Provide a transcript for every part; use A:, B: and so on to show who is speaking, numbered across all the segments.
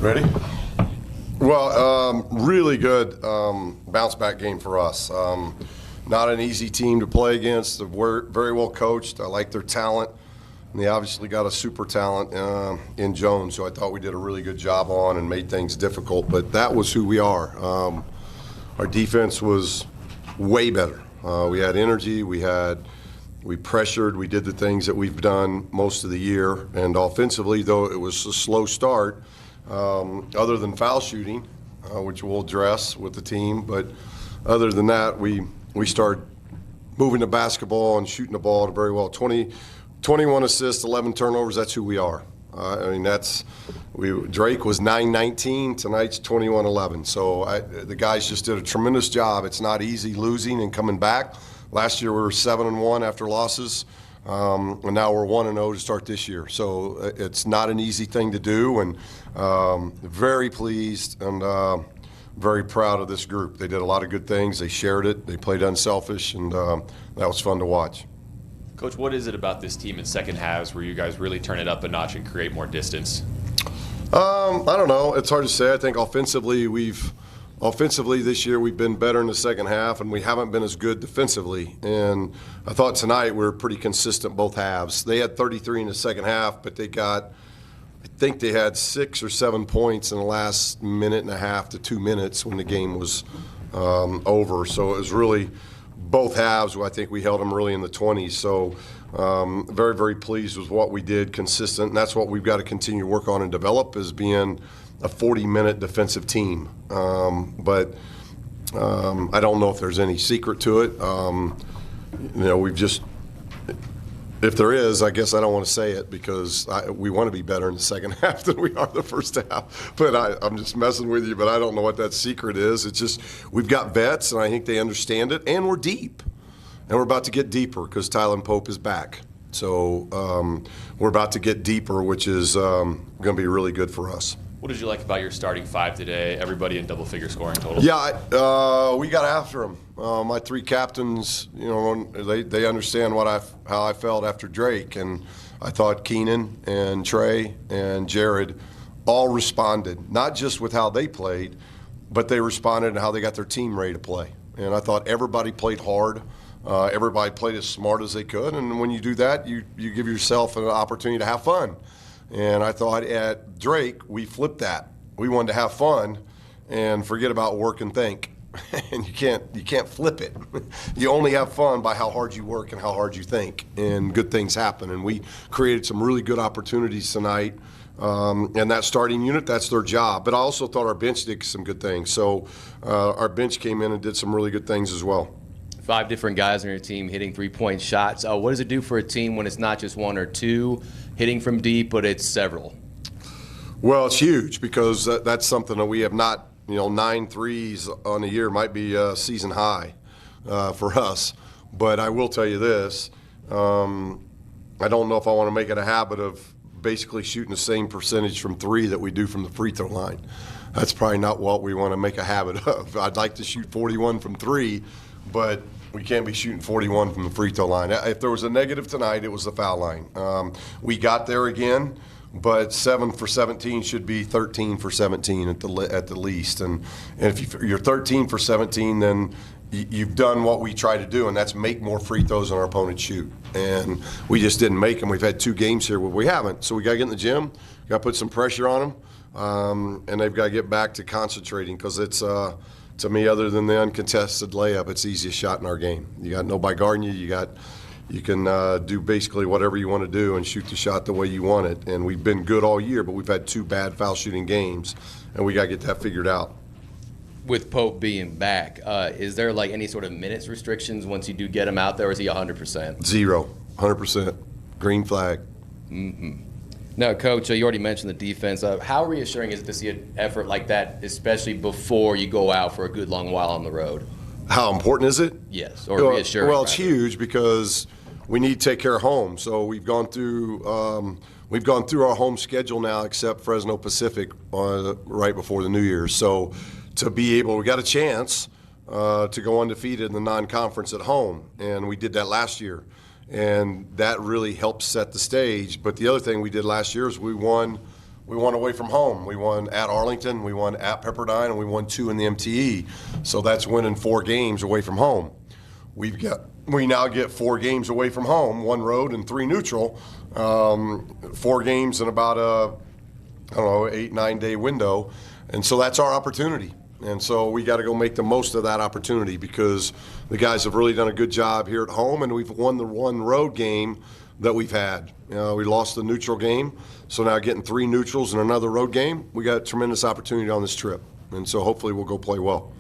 A: Ready? Well, really good bounce back game for us. Not an easy team to play against. They're very well coached. I like their talent. And they obviously got a super talent in Jones, who I thought we did a really good job on and made things difficult. But that was who we are. Our defense was way better. We had energy. We pressured. We did the things that we've done most of the year. And offensively, though it was a slow start, other than foul shooting, which we'll address with the team, but other than that, we started moving the basketball and shooting the ball very well. 21 assists, 11 turnovers. That's who we are. Drake was 9-19. Tonight's 21-11. So the guys just did a tremendous job. It's not easy losing and coming back. Last year we were 7-1 after losses, and now we're 1-0 to start this year. So it's not an easy thing to do, and very pleased and very proud of this group. They did a lot of good things. They shared it. They played unselfish, and that was fun to watch.
B: Coach, what is it about this team in second halves where you guys really turn it up a notch and create more distance?
A: I don't know. It's hard to say. I think offensively this year we've been better in the second half, and we haven't been as good defensively. And I thought tonight we were pretty consistent both halves. They had 33 in the second half, but I think they had 6 or 7 points in the last minute and a half to 2 minutes when the game was over. So it was really both halves. I think we held them really in the 20s. So very, very pleased with what we did, consistent. And that's what we've got to continue to work on and develop, is being a 40-minute defensive team. But I don't know if there's any secret to it. We've just, if there is, I guess I don't want to say it, because we want to be better in the second half than we are the first half. But I'm just messing with you, but I don't know what that secret is. It's just we've got vets, and I think they understand it, and we're deep. And we're about to get deeper because Tylen Pope is back. So we're about to get deeper, which is going to be really good for us.
B: What did you like about your starting five today? Everybody in double-figure scoring total.
A: Yeah, we got after them. My three captains, they understand how I felt after Drake, and I thought Keenan and Trey and Jared all responded, not just with how they played, but they responded and how they got their team ready to play. And I thought everybody played hard. Everybody played as smart as they could, and when you do that, you give yourself an opportunity to have fun. And I thought at Drake, we flipped that. We wanted to have fun and forget about work and think. And you can't flip it. You only have fun by how hard you work and how hard you think, and good things happen. And we created some really good opportunities tonight. And that starting unit, that's their job. But I also thought our bench did some good things. So our bench came in and did some really good things as well.
C: 5 different guys on your team hitting three-point shots. What does it do for a team when it's not just 1 or 2 hitting from deep, but it's several?
A: Well, it's huge, because that's something that we have not, 9 threes on a year might be a season high for us. But I will tell you this, I don't know if I want to make it a habit of basically shooting the same percentage from 3 that we do from the free throw line. That's probably not what we want to make a habit of. I'd like to shoot 41 from 3, but we can't be shooting 41 from the free throw line. If there was a negative tonight, it was the foul line. We got there again, but 7 for 17 should be 13 for 17 at the least. And if you're 13 for 17, then you've done what we try to do, and that's make more free throws than our opponents shoot. And we just didn't make them. We've had 2 games here where we haven't. So we got to get in the gym, got to put some pressure on them, and they've got to get back to concentrating, because it's to me, other than the uncontested layup, it's the easiest shot in our game. You got nobody guarding you. You can do basically whatever you want to do and shoot the shot the way you want it. And we've been good all year, but we've had 2 bad foul shooting games, and we got to get that figured out.
C: With Pope being back, is there any sort of minutes restrictions once you do get him out there, or is he 100%?
A: 0, 100%. Green flag.
C: Mm-hmm. Now, Coach, you already mentioned the defense. How reassuring is it to see an effort like that, especially before you go out for a good long while on the road?
A: How important is it?
C: Yes, or reassuring.
A: Well, it's huge, because we need to take care of home. So we've gone through our home schedule now, except Fresno Pacific right before the New Year's. So to be able, we got a chance to go undefeated in the non-conference at home, and we did that last year. And that really helped set the stage. But the other thing we did last year is we won We won away from home. We won at Arlington, we won at Pepperdine, and we won 2 in the MTE. So that's winning 4 games away from home. We now get 4 games away from home, 1 road and 3 neutral. 4 games in about a 8-9 day window, and so that's our opportunity. And so we got to go make the most of that opportunity because the guys have really done a good job here at home, and we've won the 1 road game that we've had. We lost the neutral game, so now getting 3 neutrals and another road game, we got a tremendous opportunity on this trip, and so hopefully we'll go play well.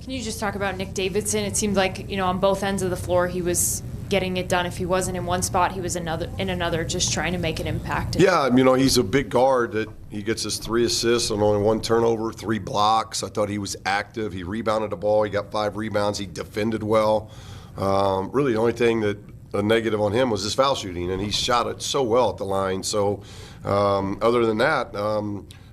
D: Can you just talk about Nick Davidson? It seemed like, on both ends of the floor, he was getting it done. If he wasn't in one spot, he was in another, just trying to make an impact.
A: Yeah, he's a big guard that he gets his 3 assists on only 1 turnover, 3 blocks. I thought he was active. He rebounded the ball. He got 5 rebounds. He defended well. Really, the only thing that a negative on him was his foul shooting, and he shot it so well at the line. So other than that,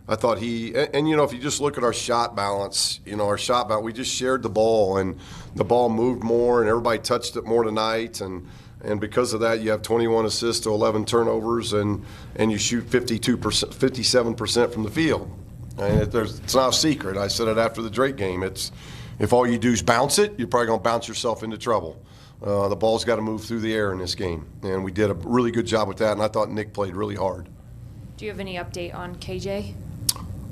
A: I thought if you just look at our shot balance, we just shared the ball, and the ball moved more, and everybody touched it more tonight, and because of that, you have 21 assists to 11 turnovers, and you shoot 57% from the field. And it's not a secret. I said it after the Drake game. If all you do is bounce it, you're probably going to bounce yourself into trouble. The ball's got to move through the air in this game, and we did a really good job with that, and I thought Nick played really hard.
D: Do you have any update on KJ?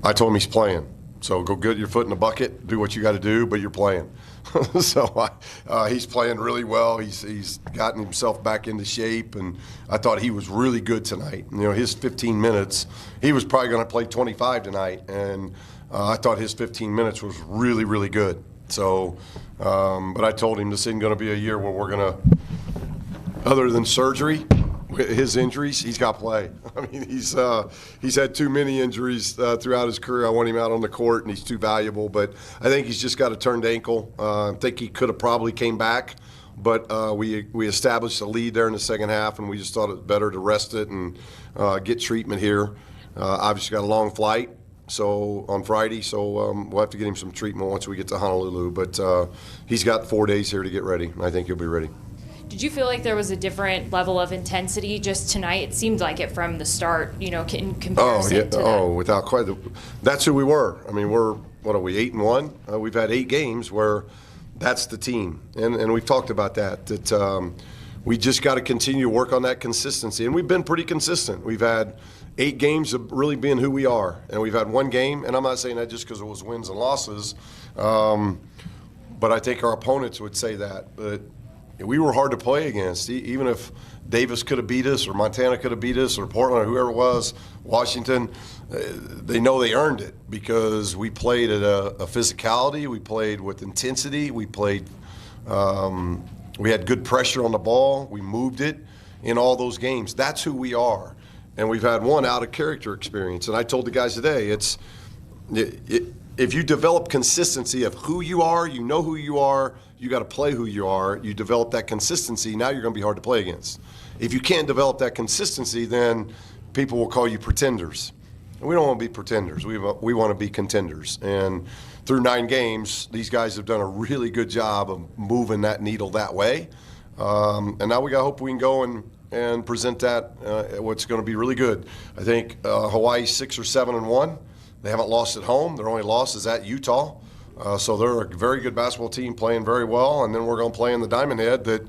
A: I told him he's playing. So go get your foot in the bucket, do what you got to do, but you're playing. So he's playing really well. He's gotten himself back into shape, and I thought he was really good tonight. His 15 minutes, he was probably going to play 25 tonight, and I thought his 15 minutes was really, really good. So, but I told him this isn't going to be a year where we're going to, other than surgery, his injuries, he's got to play. He's had too many injuries throughout his career. I want him out on the court, and he's too valuable. But I think he's just got a turned ankle. I think he could have probably came back, but we established a lead there in the second half, and we just thought it better to rest it and get treatment here. Obviously got a long flight on Friday, so we'll have to get him some treatment once we get to Honolulu. But he's got 4 days here to get ready, and I think he'll be ready.
D: Did you feel like there was a different level of intensity just tonight? It seemed like it from the start, in comparison to that.
A: Without question. That's who we were. What are we, 8-1? We've had 8 games where that's the team. And we've talked about that we just got to continue to work on that consistency. And we've been pretty consistent. We've had 8 games of really being who we are. And we've had 1 game, and I'm not saying that just because it was wins and losses, but I think our opponents would say that. But we were hard to play against. Even if Davis could have beat us, or Montana could have beat us, or Portland, or whoever it was, Washington, they know they earned it because we played at a physicality, we played with intensity, we had good pressure on the ball, we moved it in all those games. That's who we are. And we've had 1 out-of-character experience. And I told the guys today, if you develop consistency of who you are, you know who you are, you got to play who you are, you develop that consistency, now you're going to be hard to play against. If you can't develop that consistency, then people will call you pretenders. And we don't want to be pretenders. We want to be contenders. And through 9 games, these guys have done a really good job of moving that needle that way. And now we got to hope we can go and present that, what's going to be really good. I think Hawaii's 6 or 7-1. They haven't lost at home. Their only loss is at Utah. So they're a very good basketball team playing very well. And then we're going to play in the Diamond Head that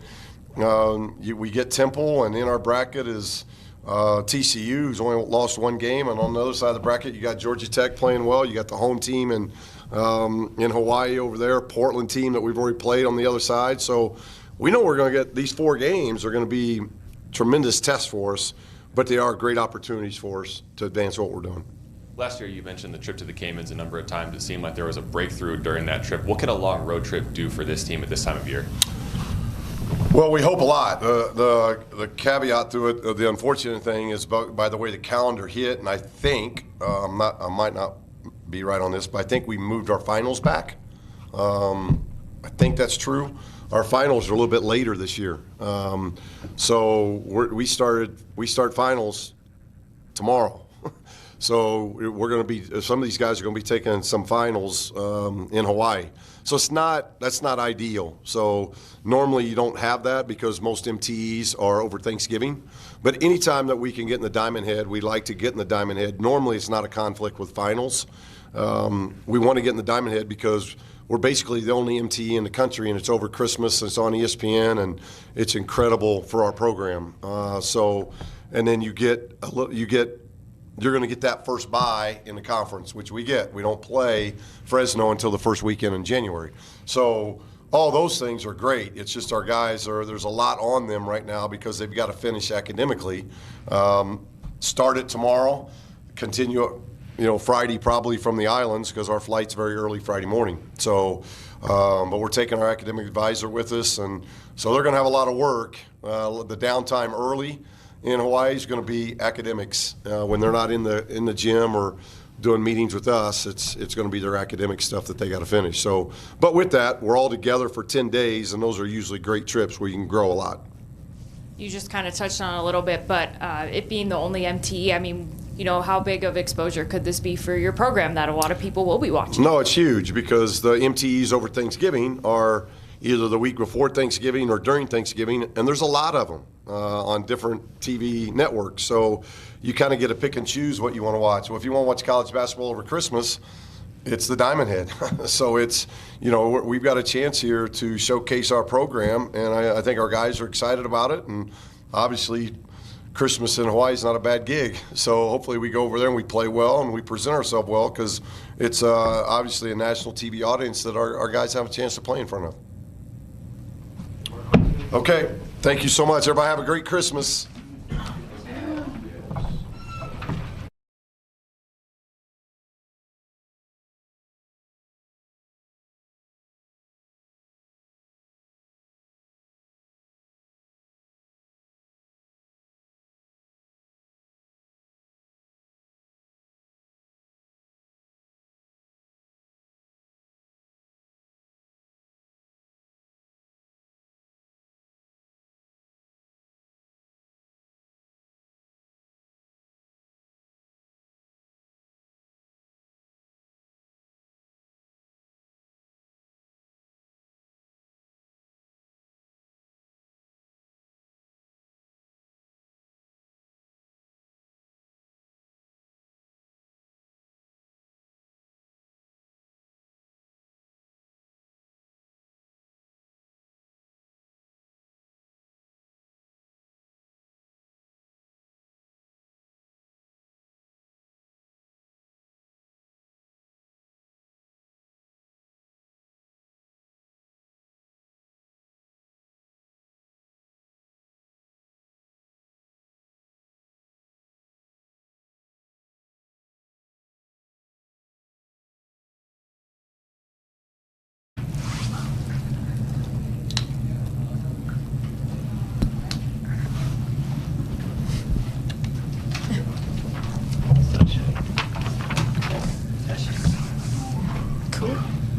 A: we get Temple, and in our bracket is TCU, who's only lost 1 game. And on the other side of the bracket, you got Georgia Tech playing well. You got the home team in Hawaii over there, Portland team that we've already played on the other side. So we know we're going to get these 4 games are going to be tremendous tests for us, but they are great opportunities for us to advance what we're doing.
B: Last year, you mentioned the trip to the Caymans a number of times. It seemed like there was a breakthrough during that trip. What can a long road trip do for this team at this time of year?
A: Well, we hope a lot. The caveat to it, the unfortunate thing is, by the way the calendar hit, and I think, I might not be right on this, but I think we moved our finals back. I think that's true. Our finals are a little bit later this year. So we start finals tomorrow. So we're going to be, some of these guys are going to be taking some finals in Hawaii. So that's not ideal. So normally you don't have that because most MTEs are over Thanksgiving. But anytime that we can get in the Diamond Head, we like to get in the Diamond Head. Normally it's not a conflict with finals. We want to get in the Diamond Head because we're basically the only MTE in the country, and it's over Christmas. It's on ESPN, and it's incredible for our program. And then you're going to get that first bye in the conference, which we get. We don't play Fresno until the first weekend in January. So all those things are great. It's just our guys there's a lot on them right now because they've got to finish academically. Start it tomorrow, continue Friday probably from the islands because our flight's very early Friday morning. So, but we're taking our academic advisor with us, and so they're going to have a lot of work. The downtime early in Hawaii is going to be academics. When they're not in the gym or doing meetings with us, it's going to be their academic stuff that they got to finish. So, but with that, we're all together for 10 days, and those are usually great trips where you can grow a lot.
D: You just kind of touched on it a little bit, but it being the only MTE, I mean, how big of exposure could this be for your program that a lot of people will be watching?
A: No, it's huge because the MTEs over Thanksgiving are either the week before Thanksgiving or during Thanksgiving, and there's a lot of them on different TV networks. So you kind of get to pick and choose what you want to watch. Well, if you want to watch college basketball over Christmas, it's the Diamond Head. So it's, we've got a chance here to showcase our program, and I think our guys are excited about it. And obviously, Christmas in Hawaii is not a bad gig. So hopefully we go over there and we play well and we present ourselves well because it's obviously a national TV audience that our guys have a chance to play in front of. Okay, thank you so much. Everybody have a great Christmas.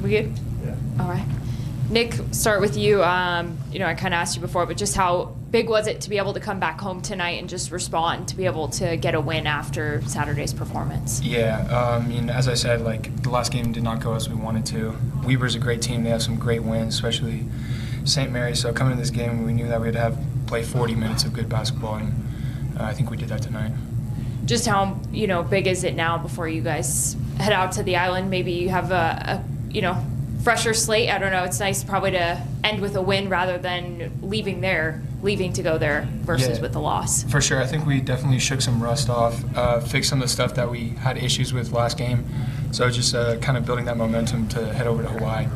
D: We good? Yeah. All right. Nick, start with you. I kind of asked you before, but just how big was it to be able to come back home tonight and just respond, to be able to get a win after Saturday's performance?
E: Yeah, as I said, the last game did not go as we wanted to. Weber's a great team. They have some great wins, especially St. Mary's. So coming to this game, we knew that we'd play 40 minutes of good basketball, and I think we did that tonight.
D: Just how, big is it now before you guys head out to the island? Maybe you have a fresher slate. I don't know. It's nice probably to end with a win rather than leaving to go there versus with the loss.
E: For sure. I think we definitely shook some rust off, fixed some of the stuff that we had issues with last game. So just kind of building that momentum to head over to Hawaii.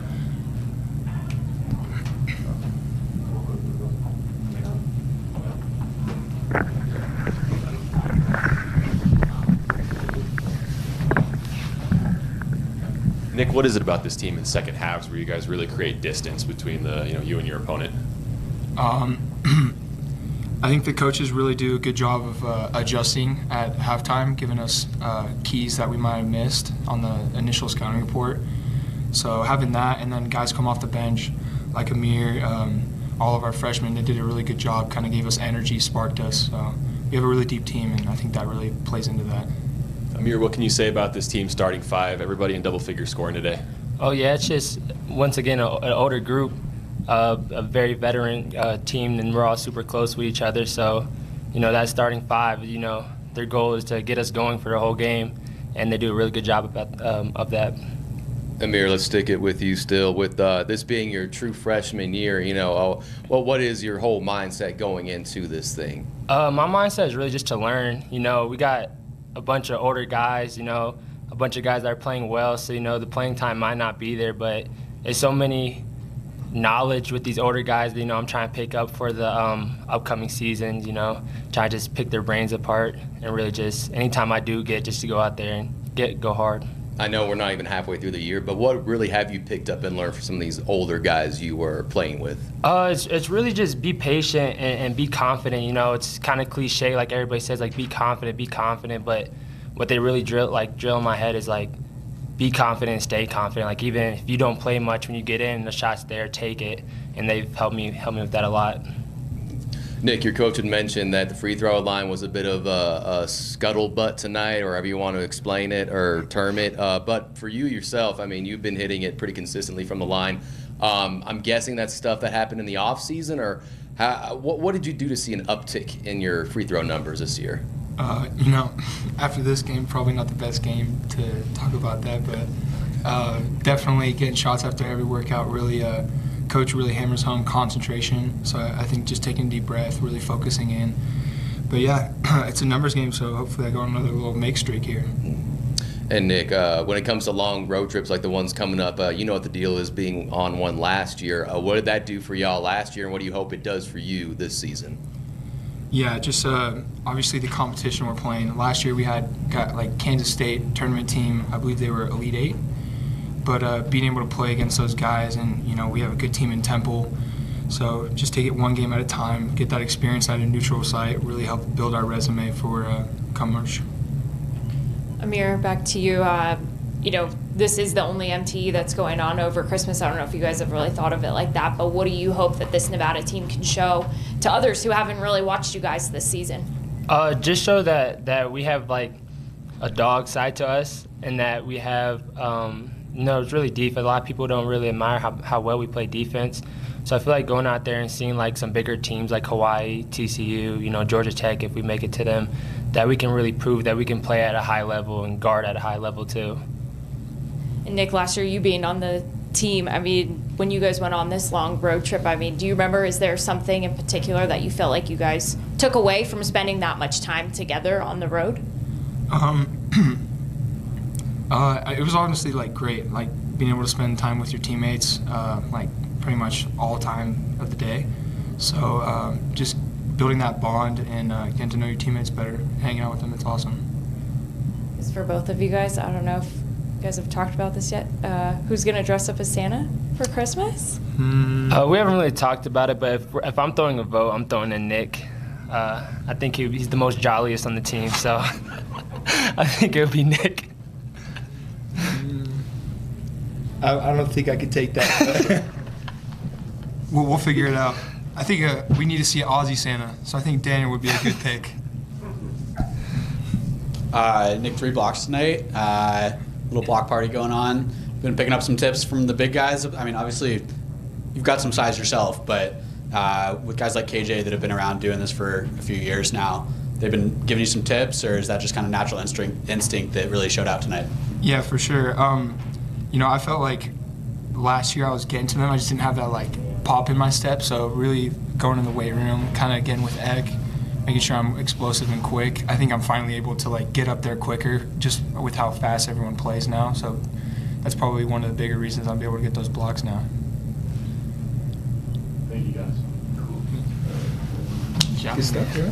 B: Nick, what is it about this team in second halves where you guys really create distance between you and your opponent?
E: I think the coaches really do a good job of adjusting at halftime, giving us keys that we might have missed on the initial scouting report. So having that, and then guys come off the bench like Amir, all of our freshmen, they did a really good job, kind of gave us energy, sparked us. So we have a really deep team, and I think that really plays into that.
B: Amir, what can you say about this team starting five? Everybody in double figure scoring today.
F: Oh yeah, it's just once again an older group, a very veteran team, and we're all super close with each other. So, that starting five, their goal is to get us going for the whole game, and they do a really good job of that.
C: Amir, let's stick it with you still. With this being your true freshman year, what is your whole mindset going into this thing?
F: My mindset is really just to learn. We got a bunch of older guys, a bunch of guys that are playing well, so, the playing time might not be there, but there's so many knowledge with these older guys that, I'm trying to pick up for the upcoming seasons, try to just pick their brains apart and really just, anytime I do get, just to go out there and go hard.
C: I know we're not even halfway through the year, but what really have you picked up and learned from some of these older guys you were playing with?
F: It's really just be patient and be confident. It's kind of cliche, like everybody says, like be confident. But what they really drill in my head is like be confident and stay confident. Like even if you don't play much, when you get in, the shot's there, take it. And they've helped me with that a lot.
C: Nick, your coach had mentioned that the free throw line was a bit of a scuttlebutt tonight, or however you want to explain it or term it. But for you yourself, you've been hitting it pretty consistently from the line. I'm guessing that's stuff that happened in the off season, or what did you do to see an uptick in your free throw numbers this year?
E: After this game, probably not the best game to talk about that, but definitely getting shots after every workout really. Coach really hammers home concentration, so I think just taking a deep breath, really focusing in. But yeah, it's a numbers game, so hopefully I go on another little make streak here.
C: And Nick, when it comes to long road trips like the ones coming up, you know what the deal is being on one last year. What did that do for y'all last year, and what do you hope it does for you this season?
E: Yeah, just obviously the competition we're playing. Last year we got like Kansas State tournament team. I believe they were Elite Eight. But being able to play against those guys, and we have a good team in Temple, so just take it one game at a time, get that experience at a neutral site, really help build our resume for come March.
D: Amir, back to you. This is the only MTE that's going on over Christmas. I don't know if you guys have really thought of it like that, but what do you hope that this Nevada team can show to others who haven't really watched you guys this season?
F: Just show that we have like a dog side to us, and that we have. It's really defense. A lot of people don't really admire how well we play defense. So I feel like going out there and seeing like some bigger teams like Hawaii, TCU, Georgia Tech, if we make it to them, that we can really prove that we can play at a high level and guard at a high level too.
D: And Nick, last year you being on the team, when you guys went on this long road trip, do you remember, is there something in particular that you felt like you guys took away from spending that much time together on the road?
E: It was honestly great, being able to spend time with your teammates, pretty much all time of the day. So just building that bond and getting to know your teammates better, hanging out with them, it's awesome.
D: It's for both of you guys. I don't know if you guys have talked about this yet. Who's going to dress up as Santa for Christmas?
F: We haven't really talked about it, but if I'm throwing a vote, I'm throwing in Nick. I think he's the most jolliest on the team, so I think it would be Nick.
G: I don't think I could take that.
E: We'll figure it out. I think we need to see Aussie Santa, so I think Daniel would be a good pick.
H: Nick, 3 blocks tonight. Little block party going on. Been picking up some tips from the big guys. Obviously, you've got some size yourself, but with guys like KJ that have been around doing this for a few years now, they've been giving you some tips, or is that just kind of natural instinct that really showed out tonight?
E: Yeah, for sure. I felt like last year I was getting to them. I just didn't have that pop in my step. So really going in the weight room, kind of getting with Egg, making sure I'm explosive and quick. I think I'm finally able to get up there quicker just with how fast everyone plays now. So that's probably one of the bigger reasons I'll be able to get those blocks now.
G: Thank you, guys.
E: Good stuff, yeah.